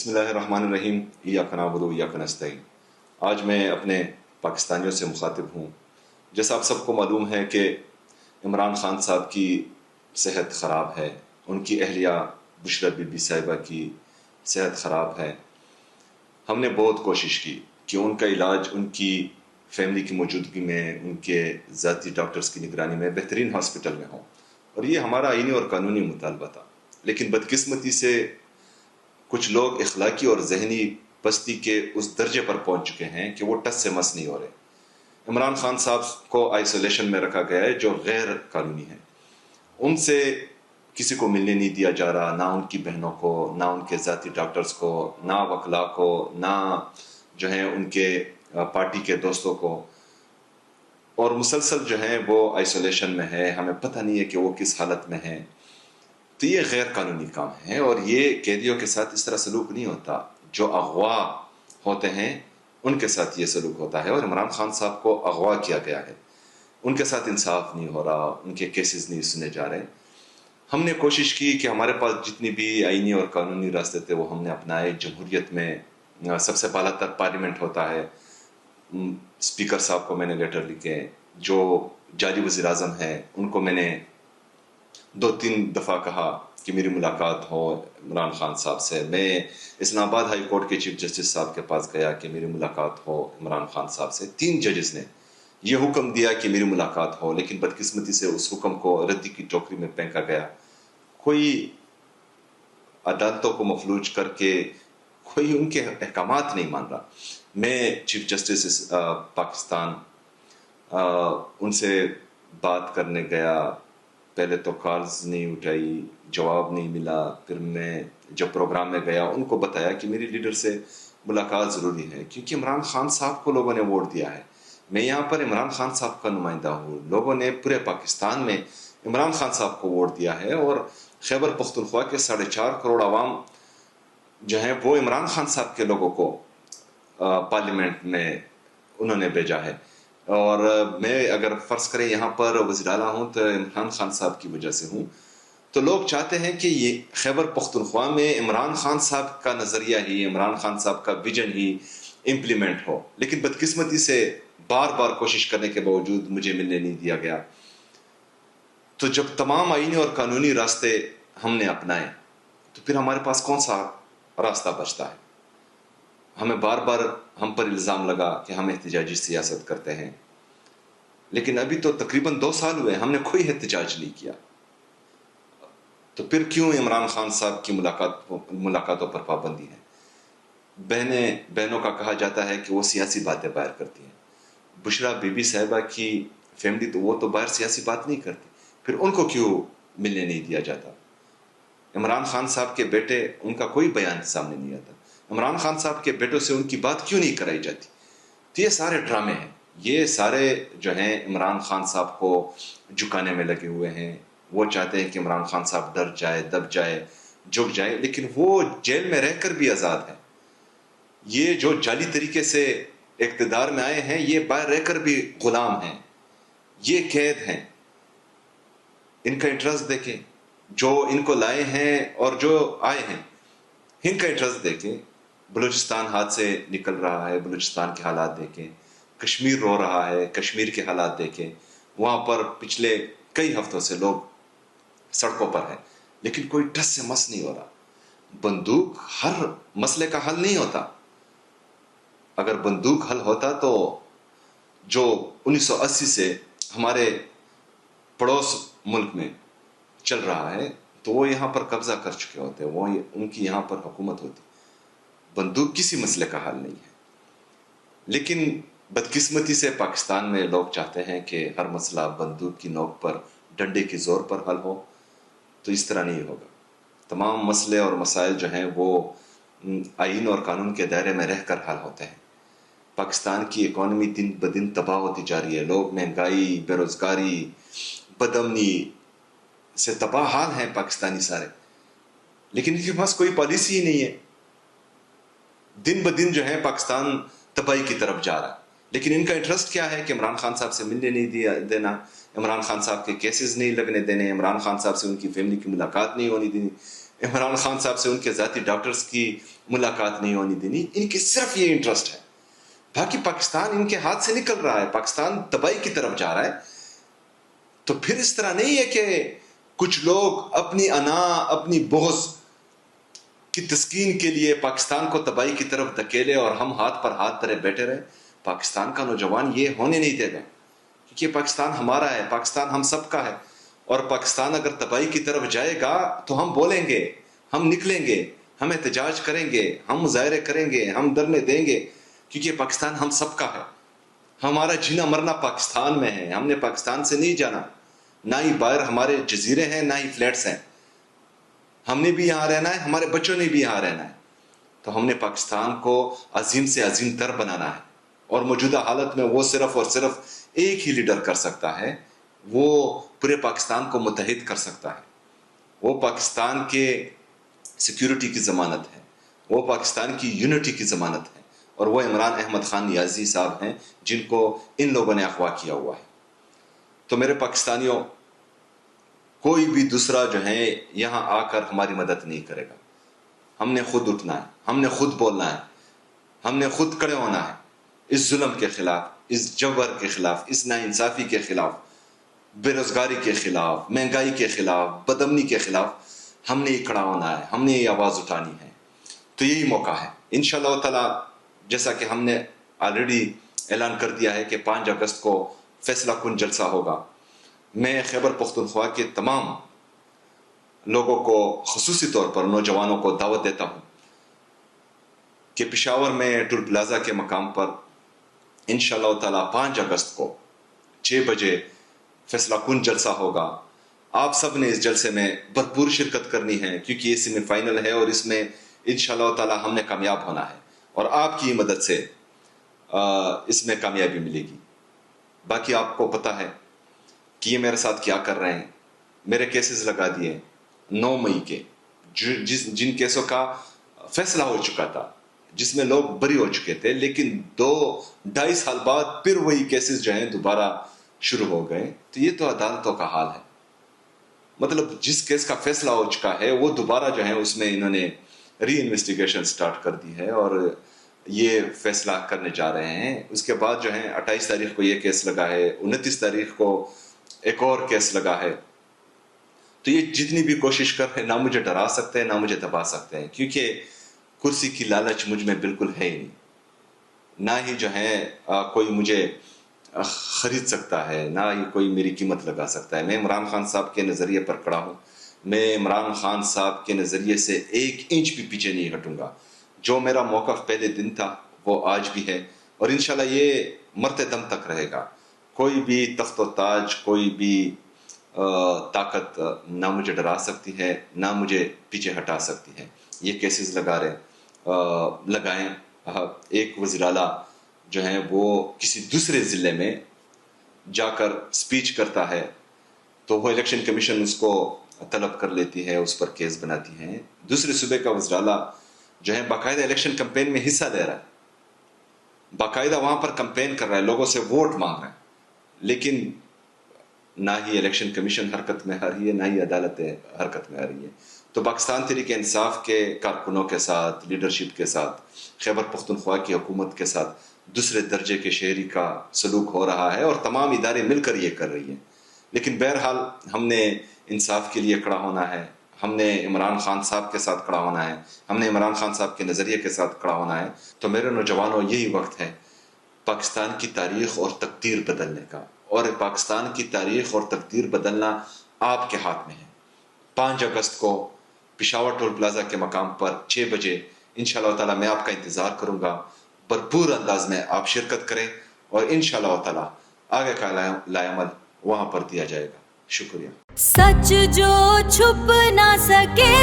بسم اللہ الرحمن الرحیم ایاک نعبد و ایاک نستعین۔ آج میں اپنے پاکستانیوں سے مخاطب ہوں۔ جیسا آپ سب کو معلوم ہے کہ عمران خان صاحب کی صحت خراب ہے، ان کی اہلیہ بشریٰ بی بی صاحبہ کی صحت خراب ہے۔ ہم نے بہت کوشش کی کہ ان کا علاج ان کی فیملی کی موجودگی میں، ان کے ذاتی ڈاکٹرز کی نگرانی میں بہترین ہاسپٹل میں ہوں، اور یہ ہمارا آئینی اور قانونی مطالبہ تھا۔ لیکن بدقسمتی سے کچھ لوگ اخلاقی اور ذہنی پستی کے اس درجے پر پہنچ چکے ہیں کہ وہ ٹس سے مس نہیں ہو رہے۔ عمران خان صاحب کو آئسولیشن میں رکھا گیا ہے جو غیر قانونی ہے۔ ان سے کسی کو ملنے نہیں دیا جا رہا، نہ ان کی بہنوں کو، نہ ان کے ذاتی ڈاکٹرز کو، نہ وکلاء کو، نہ جو ہیں ان کے پارٹی کے دوستوں کو، اور مسلسل جو ہیں وہ آئسولیشن میں ہے۔ ہمیں پتہ نہیں ہے کہ وہ کس حالت میں ہے۔ تو یہ غیر قانونی کام ہے، اور یہ قیدیوں کے ساتھ اس طرح سلوک نہیں ہوتا۔ جو اغوا ہوتے ہیں ان کے ساتھ یہ سلوک ہوتا ہے، اور عمران خان صاحب کو اغوا کیا گیا ہے، ان کے ساتھ انصاف نہیں ہو رہا، ان کے کیسز نہیں سنے جا رہے۔ ہم نے کوشش کی کہ ہمارے پاس جتنی بھی آئینی اور قانونی راستے تھے وہ ہم نے اپنائے۔ جمہوریت میں سب سے بالا تر پارلیمنٹ ہوتا ہے، اسپیکر صاحب کو میں نے لیٹر لکھے، جو جاری وزیر اعظم ہیں ان کو میں نے 2-3 دفعہ کہا کہ میری ملاقات ہو عمران خان صاحب سے۔ میں اسلام آباد ہائی کورٹ کے چیف جسٹس صاحب کے پاس گیا کہ میری ملاقات ہو عمران خان صاحب سے۔ 3 ججز نے یہ حکم دیا کہ میری ملاقات ہو، لیکن بدقسمتی سے اس حکم کو ردی کی ٹوکری میں پھینکا گیا۔ کوئی عدالتوں کو مفلوج کر کے کوئی ان کے احکامات نہیں مان رہا۔ میں چیف جسٹس پاکستان ان سے بات کرنے گیا، پہلے تو کالز نہیں اٹھائی، جواب نہیں ملا۔ پھر میں جب پروگرام میں گیا ان کو بتایا کہ میری لیڈر سے ملاقات ضروری ہے، کیونکہ عمران خان صاحب کو لوگوں نے ووٹ دیا ہے۔ میں یہاں پر عمران خان صاحب کا نمائندہ ہوں۔ لوگوں نے پورے پاکستان میں عمران خان صاحب کو ووٹ دیا ہے، اور خیبر پختونخوا کے 4.5 کروڑ عوام جو ہیں وہ عمران خان صاحب کے لوگوں کو پارلیمنٹ میں انہوں نے بھیجا ہے۔ اور میں اگر فرض کریں یہاں پر وزیر اعلیٰ ہوں تو عمران خان صاحب کی وجہ سے ہوں۔ تو لوگ چاہتے ہیں کہ یہ خیبر پختونخوا میں عمران خان صاحب کا نظریہ ہی، عمران خان صاحب کا ویژن ہی امپلیمنٹ ہو، لیکن بدقسمتی سے بار بار کوشش کرنے کے باوجود مجھے ملنے نہیں دیا گیا۔ تو جب تمام آئینی اور قانونی راستے ہم نے اپنائے تو پھر ہمارے پاس کون سا راستہ بچتا ہے؟ ہمیں بار بار ہم پر الزام لگا کہ ہم احتجاجی سیاست کرتے ہیں، لیکن ابھی تو تقریباً 2 سال ہوئے ہم نے کوئی احتجاج نہیں کیا۔ تو پھر کیوں عمران خان صاحب کی ملاقاتوں پر پابندی ہے؟ بہنوں کا کہا جاتا ہے کہ وہ سیاسی باتیں باہر کرتی ہیں۔ بشریٰ بی بی صاحبہ کی فیملی تو وہ تو باہر سیاسی بات نہیں کرتی، پھر ان کو کیوں ملنے نہیں دیا جاتا؟ عمران خان صاحب کے بیٹے، ان کا کوئی بیان سامنے نہیں آتا۔ عمران خان صاحب کے بیٹوں سے ان کی بات کیوں نہیں کرائی جاتی؟ تو یہ سارے ڈرامے ہیں، یہ سارے جو ہیں عمران خان صاحب کو جھکانے میں لگے ہوئے ہیں۔ وہ چاہتے ہیں کہ عمران خان صاحب ڈر جائے، دب جائے، جھک جائے، لیکن وہ جیل میں رہ کر بھی آزاد ہے۔ یہ جو جعلی طریقے سے اقتدار میں آئے ہیں یہ باہر رہ کر بھی غلام ہیں، یہ قید ہیں۔ ان کا انٹرسٹ دیکھیں، جو ان کو لائے ہیں اور جو آئے ہیں ان کا انٹرسٹ دیکھیں۔ بلوچستان ہاتھ سے نکل رہا ہے، بلوچستان کے حالات دیکھیں۔ کشمیر رو رہا ہے، کشمیر کے حالات دیکھیں۔ وہاں پر پچھلے کئی ہفتوں سے لوگ سڑکوں پر ہیں، لیکن کوئی ٹس سے مس نہیں ہو رہا۔ بندوق ہر مسئلے کا حل نہیں ہوتا۔ اگر بندوق حل ہوتا تو جو 1980 سے ہمارے پڑوس ملک میں چل رہا ہے تو وہ یہاں پر قبضہ کر چکے ہوتے، وہ ان کی یہاں پر حکومت ہوتی۔ بندوق کسی مسئلے کا حل نہیں ہے، لیکن بدقسمتی سے پاکستان میں لوگ چاہتے ہیں کہ ہر مسئلہ بندوق کی نوک پر، ڈنڈے کی زور پر حل ہو، تو اس طرح نہیں ہوگا۔ تمام مسئلے اور مسائل جو ہیں وہ آئین اور قانون کے دائرے میں رہ کر حل ہوتے ہیں۔ پاکستان کی اکانومی دن بدن تباہ ہوتی جا رہی ہے، لوگ مہنگائی، بے روزگاری، بدامنی سے تباہ حال ہیں پاکستانی سارے، لیکن ان کے پاس کوئی پالیسی ہی نہیں ہے۔ دن بدن جو ہے پاکستان تباہی کی طرف جا رہا ہے، لیکن ان کا انٹرسٹ کیا ہے کہ عمران خان صاحب سے ملنے نہیں دینا، عمران خان صاحب کے کیسز نہیں لگنے دینے، عمران خان صاحب سے ان کی فیملی کی ملاقات نہیں ہونی دینی، عمران خان صاحب سے ان کے ذاتی ڈاکٹرز کی ملاقات نہیں ہونی دینی. ان کی صرف یہ انٹرسٹ ہے. باقی پاکستان ان کے ہاتھ سے نکل رہا ہے, پاکستان تباہی کی طرف جا رہا ہے. تو پھر اس طرح نہیں ہے کہ کچھ لوگ اپنی انا, اپنی بغض کی تسکین کے لیے پاکستان کو تباہی کی طرف دھکیلے اور ہم ہاتھ پر ہاتھ دھرے بیٹھے رہے. پاکستان کا نوجوان یہ ہونے نہیں دے گا, کیونکہ پاکستان ہمارا ہے, پاکستان ہم سب کا ہے. اور پاکستان اگر تباہی کی طرف جائے گا تو ہم بولیں گے, ہم نکلیں گے, ہم احتجاج کریں گے, ہم مظاہرے کریں گے, ہم دھرنے دیں گے, کیونکہ پاکستان ہم سب کا ہے. ہمارا جینا مرنا پاکستان میں ہے, ہم نے پاکستان سے نہیں جانا. نہ ہی باہر ہمارے جزیرے ہیں, نہ ہی فلیٹس ہیں. ہم نے بھی یہاں رہنا ہے, ہمارے بچوں نے بھی یہاں رہنا ہے. تو ہم نے پاکستان کو عظیم سے عظیم تر بنانا ہے. اور موجودہ حالت میں وہ صرف اور صرف ایک ہی لیڈر کر سکتا ہے, وہ پورے پاکستان کو متحد کر سکتا ہے. وہ پاکستان کے سیکیورٹی کی ضمانت ہے, وہ پاکستان کی یونٹی کی ضمانت ہے, اور وہ عمران احمد خان نیازی صاحب ہیں جن کو ان لوگوں نے اغوا کیا ہوا ہے. تو میرے پاکستانیوں, کوئی بھی دوسرا جو ہے یہاں آ کر ہماری مدد نہیں کرے گا. ہم نے خود اٹھنا ہے, ہم نے خود بولنا ہے, ہم نے خود کھڑے ہونا ہے اس ظلم کے خلاف, اس جبر کے خلاف, اس ناانصافی کے خلاف, بے روزگاری کے خلاف, مہنگائی کے خلاف, بدامنی کے خلاف. ہم نے کھڑا ہونا ہے, ہم نے یہ آواز اٹھانی ہے. تو یہی موقع ہے انشاءاللہ تعالی. جیسا کہ ہم نے آلریڈی اعلان کر دیا ہے کہ 5 اگست کو فیصلہ کن جلسہ ہوگا. میں خیبر پختونخوا کے تمام لوگوں کو, خصوصی طور پر نوجوانوں کو دعوت دیتا ہوں کہ پشاور میں ٹول پلازا کے مقام پر انشاءاللہ تعالی 5 اگست کو 6 بجے فیصلہ کن جلسہ ہوگا. آپ سب نے اس جلسے میں بھرپور شرکت کرنی ہے, کیونکہ یہ سیمی فائنل ہے اور اس میں انشاءاللہ تعالی ہم نے کامیاب ہونا ہے, اور آپ کی مدد سے اس میں کامیابی ملے گی. باقی آپ کو پتہ ہے کہ یہ میرے ساتھ کیا کر رہے ہیں. میرے کیسز لگا دیے 9 مئی کے, جن کیسوں کا فیصلہ ہو چکا تھا, جس میں لوگ بری ہو چکے تھے, لیکن 2-2.5 سال بعد پھر وہی کیسز جو ہیں دوبارہ شروع ہو گئے. تو یہ تو عدالتوں کا حال ہے. مطلب جس کیس کا فیصلہ ہو چکا ہے وہ دوبارہ جو ہے اس میں انہوں نے ری انویسٹیگیشن سٹارٹ کر دی ہے, اور یہ فیصلہ کرنے جا رہے ہیں. اس کے بعد جو ہے 28 تاریخ کو یہ کیس لگا ہے, 29 تاریخ کو ایک اور کیس لگا ہے. تو یہ جتنی بھی کوشش کر رہے ہیں, نہ مجھے ڈرا سکتے ہیں, نہ مجھے دبا سکتے ہیں, کیونکہ کرسی کی لالچ مجھ میں بالکل ہے ہی نہیں. نہ ہی جو ہے کوئی مجھے خرید سکتا ہے, نہ ہی کوئی میری قیمت لگا سکتا ہے. میں عمران خان صاحب کے نظریے پر کھڑا ہوں. میں عمران خان صاحب کے نظریے سے 1 انچ بھی پیچھے نہیں ہٹوں گا. جو میرا موقف پہلے دن تھا وہ آج بھی ہے, اور انشاءاللہ یہ مرتے دم تک رہے گا. کوئی بھی تخت و تاج, کوئی بھی طاقت نہ مجھے ڈرا سکتی ہے, نہ مجھے پیچھے ہٹا سکتی ہے. یہ کیسز لگائیں. ایک وزیر اعلیٰ جو ہیں وہ کسی دوسرے ضلع میں جا کر سپیچ کرتا ہے تو وہ الیکشن کمیشن اس کو طلب کر لیتی ہے, اس پر کیس بناتی ہے. دوسرے صوبے کا وزیر اعلیٰ جو ہے باقاعدہ الیکشن کمپین میں حصہ لے رہا ہے, باقاعدہ وہاں پر کمپین کر رہا ہے, لوگوں سے ووٹ مانگ رہا ہے, لیکن نہ ہی الیکشن کمیشن حرکت میں آ رہی ہے, نہ ہی عدالت حرکت میں آ رہی ہے. تو پاکستان تحریک انصاف کے کارکنوں کے ساتھ, لیڈرشپ کے ساتھ, خیبر پختونخوا کی حکومت کے ساتھ دوسرے درجے کے شہری کا سلوک ہو رہا ہے, اور تمام ادارے مل کر یہ کر رہی ہیں. لیکن بہرحال ہم نے انصاف کے لیے کھڑا ہونا ہے, ہم نے عمران خان صاحب کے ساتھ کھڑا ہونا ہے, ہم نے عمران خان صاحب کے نظریے کے ساتھ کھڑا ہونا ہے. تو میرے نوجوانوں, یہی وقت ہے پاکستان کی تاریخ اور تقدیر بدلنے کا, اور پاکستان کی تاریخ اور تقدیر بدلنا آپ کے ہاتھ میں ہے. 5 اگست کو پشاور ٹول پلازا کے مقام پر 6 بجے انشاءاللہ تعالی میں آپ کا انتظار کروں گا. بھرپور انداز میں آپ شرکت کریں, اور انشاءاللہ تعالی آگے کا لائعمل وہاں پر دیا جائے گا. شکریہ. سچ جو چھپ نہ سکے